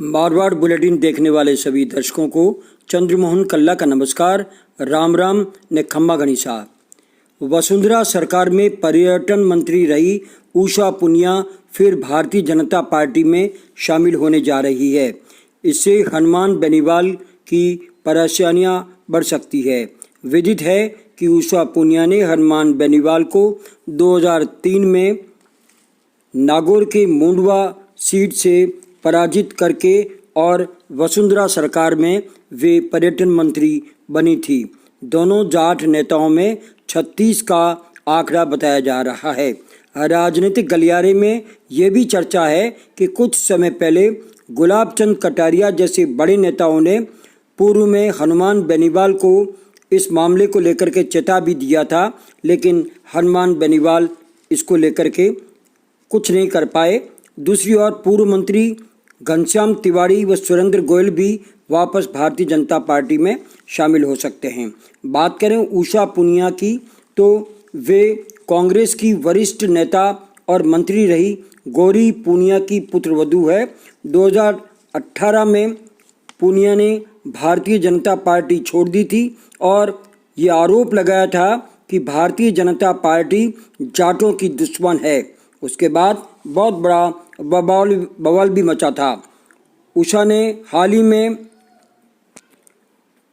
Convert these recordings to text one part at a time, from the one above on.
Marwar bulletin देखने वाले सभी दर्शकों को चंद्रमोहन कल्ला का नमस्कार। राम राम ने खम्मा गणिसा। वसुंधरा सरकार में पर्यटन मंत्री रही उषा पुनिया फिर भारतीय जनता पार्टी में शामिल होने जा रही है। इससे हनुमान बेनीवाल की परेशानियां बढ़ सकती है। विदित है कि उषा पुनिया ने हनुमान बेनीवाल को 2003 में नागौर के मुंडवा सीट से पराजित करके और वसुंधरा सरकार में वे पर्यटन मंत्री बनी थी। दोनों जाट नेताओं में 36 का आंकड़ा बताया जा रहा है। राजनीतिक गलियारे में ये भी चर्चा है कि कुछ समय पहले गुलाब चंद कटारिया जैसे बड़े नेताओं ने पूर्व में हनुमान बेनीवाल को इस मामले को लेकर के चेता भी दिया था, लेकिन हनुमान बेनीवाल इसको लेकर के कुछ नहीं कर पाए। दूसरी ओर पूर्व मंत्री घनश्याम तिवारी व सुरेंद्र गोयल भी वापस भारतीय जनता पार्टी में शामिल हो सकते हैं। बात करें उषा पुनिया की तो वे कांग्रेस की वरिष्ठ नेता और मंत्री रही गौरी पुनिया की पुत्रवधू है। 2018 में पुनिया ने भारतीय जनता पार्टी छोड़ दी थी और ये आरोप लगाया था कि भारतीय जनता पार्टी जाटों की दुश्मन है। उसके बाद बहुत बड़ा बवाल भी मचा था। उषा ने हाल ही में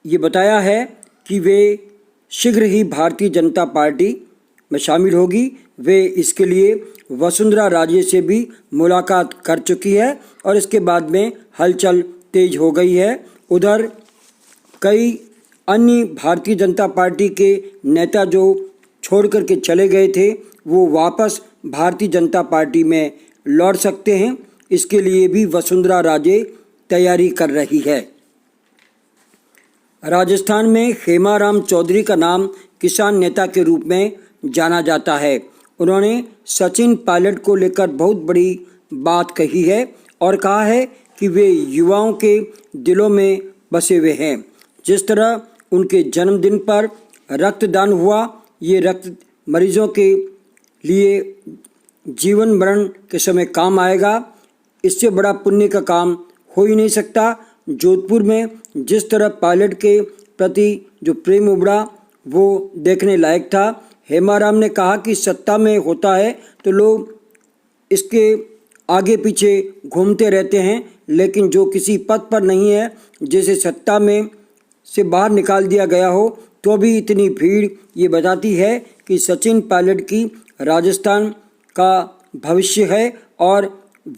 ये बताया है कि वे शीघ्र ही भारतीय जनता पार्टी में शामिल होगी। वे इसके लिए वसुंधरा राजे से भी मुलाकात कर चुकी है और इसके बाद में हलचल तेज हो गई है। उधर कई अन्य भारतीय जनता पार्टी के नेता जो छोड़ करके चले गए थे वो वापस भारतीय जनता पार्टी में लौट सकते हैं। इसके लिए भी वसुंधरा राजे तैयारी कर रही है। राजस्थान में हेमाराम चौधरी का नाम किसान नेता के रूप में जाना जाता है। उन्होंने सचिन पायलट को लेकर बहुत बड़ी बात कही है और कहा है कि वे युवाओं के दिलों में बसे हुए हैं। जिस तरह उनके जन्मदिन पर रक्तदान हुआ, ये रक्त मरीजों के लिए जीवन मरण के समय काम आएगा। इससे बड़ा पुण्य का काम हो ही नहीं सकता। जोधपुर में जिस तरह पायलट के प्रति जो प्रेम उमड़ा वो देखने लायक था। हेमाराम ने कहा कि सत्ता में होता है तो लोग इसके आगे पीछे घूमते रहते हैं, लेकिन जो किसी पद पर नहीं है, जैसे सत्ता में से बाहर निकाल दिया गया हो तो भी इतनी भीड़, ये बताती है कि सचिन पायलट की राजस्थान का भविष्य है और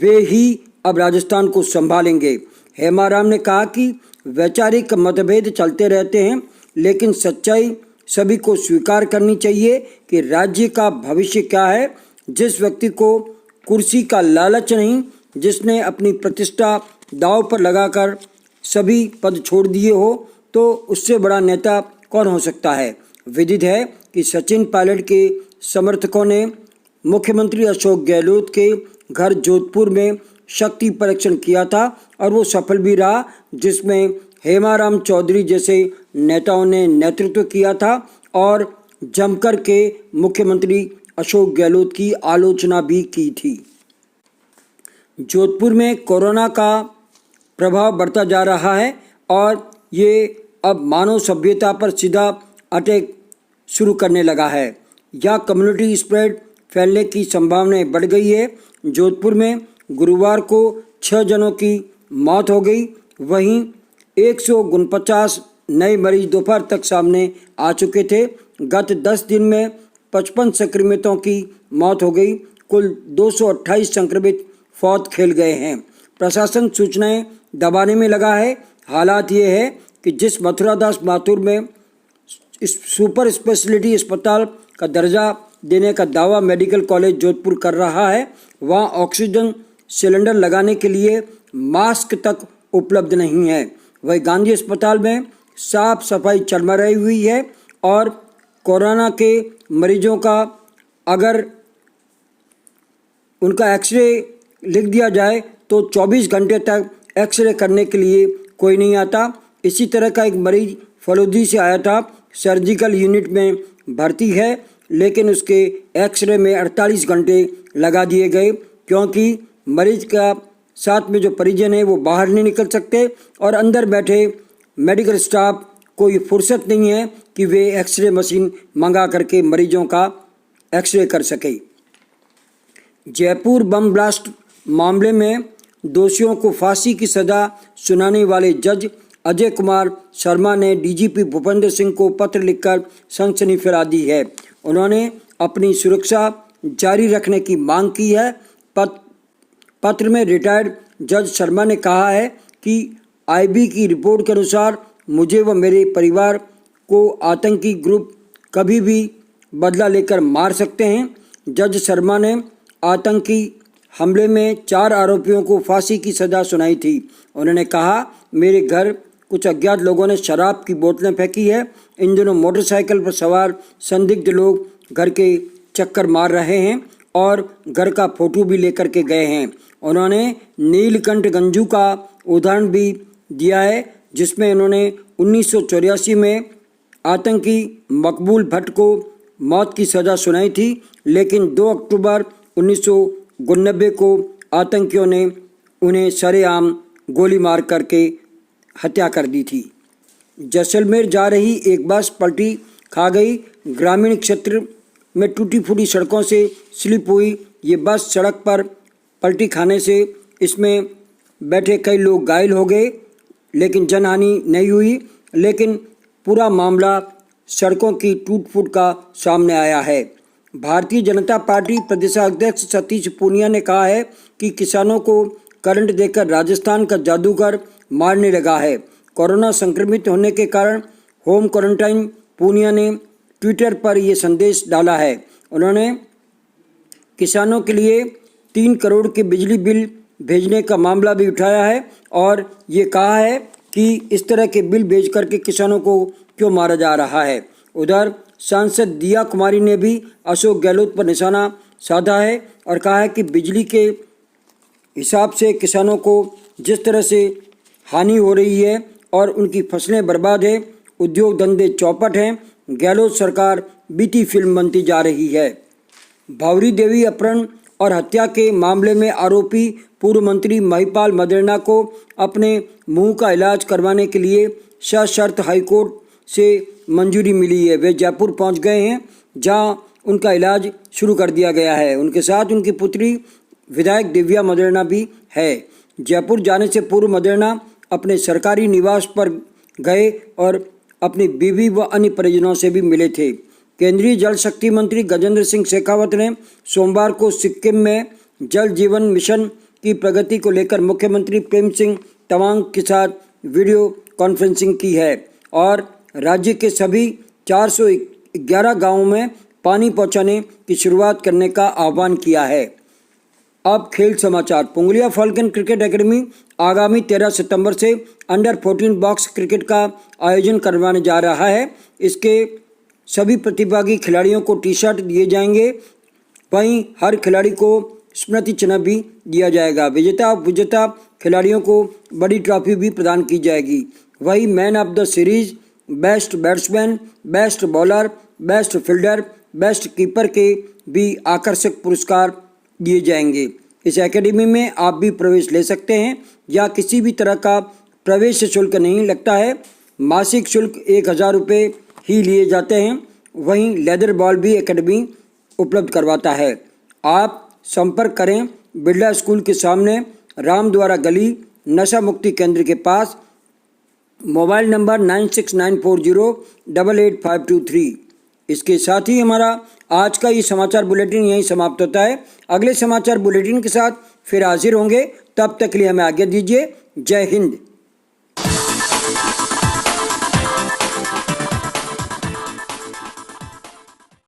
वे ही अब राजस्थान को संभालेंगे। हेमाराम ने कहा कि वैचारिक मतभेद चलते रहते हैं, लेकिन सच्चाई सभी को स्वीकार करनी चाहिए कि राज्य का भविष्य क्या है। जिस व्यक्ति को कुर्सी का लालच नहीं, जिसने अपनी प्रतिष्ठा दांव पर लगाकर सभी पद छोड़ दिए हो, तो उससे बड़ा नेता कौन हो सकता है। विदित है कि सचिन पायलट के समर्थकों ने मुख्यमंत्री अशोक गहलोत के घर जोधपुर में शक्ति परीक्षण किया था और वो सफल भी रहा, जिसमें हेमाराम चौधरी जैसे नेताओं ने नेतृत्व किया था और जमकर के मुख्यमंत्री अशोक गहलोत की आलोचना भी की थी। जोधपुर में कोरोना का प्रभाव बढ़ता जा रहा है और ये अब मानव सभ्यता पर सीधा अटैक शुरू करने लगा है। यह कम्युनिटी स्प्रेड फैलने की संभावनाएं बढ़ गई है। जोधपुर में गुरुवार को 6 जनों की मौत हो गई। वहीं 149 नए मरीज दोपहर तक सामने आ चुके थे। गत 10 दिन में 55 संक्रमितों की मौत हो गई। कुल 228 संक्रमित फौत खेल गए हैं। प्रशासन सूचनाएं दबाने में लगा है। हालात ये है कि जिस मथुरा दास माथुर में सुपर स्पेशलिटी अस्पताल का दर्जा देने का दावा मेडिकल कॉलेज जोधपुर कर रहा है, वहाँ ऑक्सीजन सिलेंडर लगाने के लिए मास्क तक उपलब्ध नहीं है। वही गांधी अस्पताल में साफ सफाई चरमराई हुई है और कोरोना के मरीजों का अगर उनका एक्सरे लिख दिया जाए तो 24 घंटे तक एक्सरे करने के लिए कोई नहीं आता। इसी तरह का एक मरीज फलोदी से आया था, सर्जिकल यूनिट में भर्ती है, लेकिन उसके एक्सरे में 48 घंटे लगा दिए गए क्योंकि मरीज का साथ में जो परिजन है वो बाहर नहीं निकल सकते और अंदर बैठे मेडिकल स्टाफ को ये फुर्सत नहीं है कि वे एक्सरे मशीन मंगा करके मरीजों का एक्सरे कर सके। जयपुर बम ब्लास्ट मामले में दोषियों को फांसी की सज़ा सुनाने वाले जज अजय कुमार शर्मा ने डीजीपी भूपेंद्र सिंह को पत्र लिखकर सनसनी फैला दी है। उन्होंने अपनी सुरक्षा जारी रखने की मांग की है। पत्र में रिटायर्ड जज शर्मा ने कहा है कि आईबी की रिपोर्ट के अनुसार मुझे व मेरे परिवार को आतंकी ग्रुप कभी भी बदला लेकर मार सकते हैं। जज शर्मा ने आतंकी हमले में 4 आरोपियों को फांसी की सज़ा सुनाई थी। उन्होंने कहा, मेरे घर कुछ अज्ञात लोगों ने शराब की बोतलें फेंकी है। इन दिनों मोटरसाइकिल पर सवार संदिग्ध लोग घर के चक्कर मार रहे हैं और घर का फोटो भी लेकर के गए हैं। उन्होंने नीलकंठ गंजू का उदाहरण भी दिया है, जिसमें उन्होंने 1984 में आतंकी मकबूल भट्ट को मौत की सज़ा सुनाई थी, लेकिन 2 अक्टूबर 1999 को आतंकियों ने उन्हें सरेआम गोली मार करके हत्या कर दी थी। जैसलमेर जा रही एक बस पलटी खा गई। ग्रामीण क्षेत्र में टूटी फूटी सड़कों से स्लिप हुई ये बस सड़क पर पलटी खाने से इसमें बैठे कई लोग घायल हो गए, लेकिन जनहानि नहीं हुई। लेकिन पूरा मामला सड़कों की टूट फूट का सामने आया है। भारतीय जनता पार्टी प्रदेशाध्यक्ष सतीश पूनिया ने कहा है कि किसानों को करंट देकर राजस्थान का जादूगर मारने लगा है। कोरोना संक्रमित होने के कारण होम क्वारंटाइन पूनिया ने ट्विटर पर यह संदेश डाला है। उन्होंने किसानों के लिए 3 करोड़ के बिजली बिल भेजने का मामला भी उठाया है और ये कहा है कि इस तरह के बिल भेज करके किसानों को क्यों मारा जा रहा है। उधर सांसद दिया कुमारी ने भी अशोक गहलोत पर निशाना साधा है और कहा है कि बिजली के हिसाब से किसानों को जिस तरह से हानि हो रही है और उनकी फसलें बर्बाद है, उद्योग धंधे चौपट हैं, गहलोत सरकार बीती फिल्म बनती जा रही है। भावरी देवी अपहरण और हत्या के मामले में आरोपी पूर्व मंत्री महिपाल मदेरणा को अपने मुंह का इलाज करवाने के लिए सशर्त हाईकोर्ट से मंजूरी मिली है। वे जयपुर पहुंच गए हैं, जहां उनका इलाज शुरू कर दिया गया है। उनके साथ उनकी पुत्री विधायक दिव्या मदेरणा भी है। जयपुर जाने से पूर्व मदेरणा अपने सरकारी निवास पर गए और अपनी बीवी व अन्य परिजनों से भी मिले थे। केंद्रीय जल शक्ति मंत्री गजेंद्र सिंह शेखावत ने सोमवार को सिक्किम में जल जीवन मिशन की प्रगति को लेकर मुख्यमंत्री प्रेम सिंह तमांग के साथ वीडियो कॉन्फ्रेंसिंग की है और राज्य के सभी 411 गांवों में पानी पहुंचाने की शुरुआत करने का आह्वान किया है। अब खेल समाचार। पुंगलिया फाल्कन क्रिकेट एकेडमी आगामी 13 सितंबर से अंडर 14 बॉक्स क्रिकेट का आयोजन करवाने जा रहा है। इसके सभी प्रतिभागी खिलाड़ियों को टी शर्ट दिए जाएंगे। वहीं हर खिलाड़ी को स्मृति चिन्ह भी दिया जाएगा। विजेता खिलाड़ियों को बड़ी ट्रॉफी भी प्रदान की जाएगी। वहीं man of the series, best batsman, best bowler, best fielder, best keeper के भी आकर्षक पुरस्कार दिए जाएंगे। इस एकेडमी में आप भी प्रवेश ले सकते हैं या किसी भी तरह का प्रवेश शुल्क नहीं लगता है। मासिक शुल्क 1000 रुपये ही लिए जाते हैं। वहीं लेदर बॉल भी एकेडमी उपलब्ध करवाता है। आप संपर्क करें बिरला स्कूल के सामने रामद्वारा गली, नशा मुक्ति केंद्र के पास। Mobile number 9694088523। इसके साथ ही हमारा आज का ये समाचार बुलेटिन यहीं समाप्त होता है। अगले समाचार बुलेटिन के साथ फिर हाजिर होंगे। तब तक के लिए हमें आज्ञा दीजिए। जय हिंद।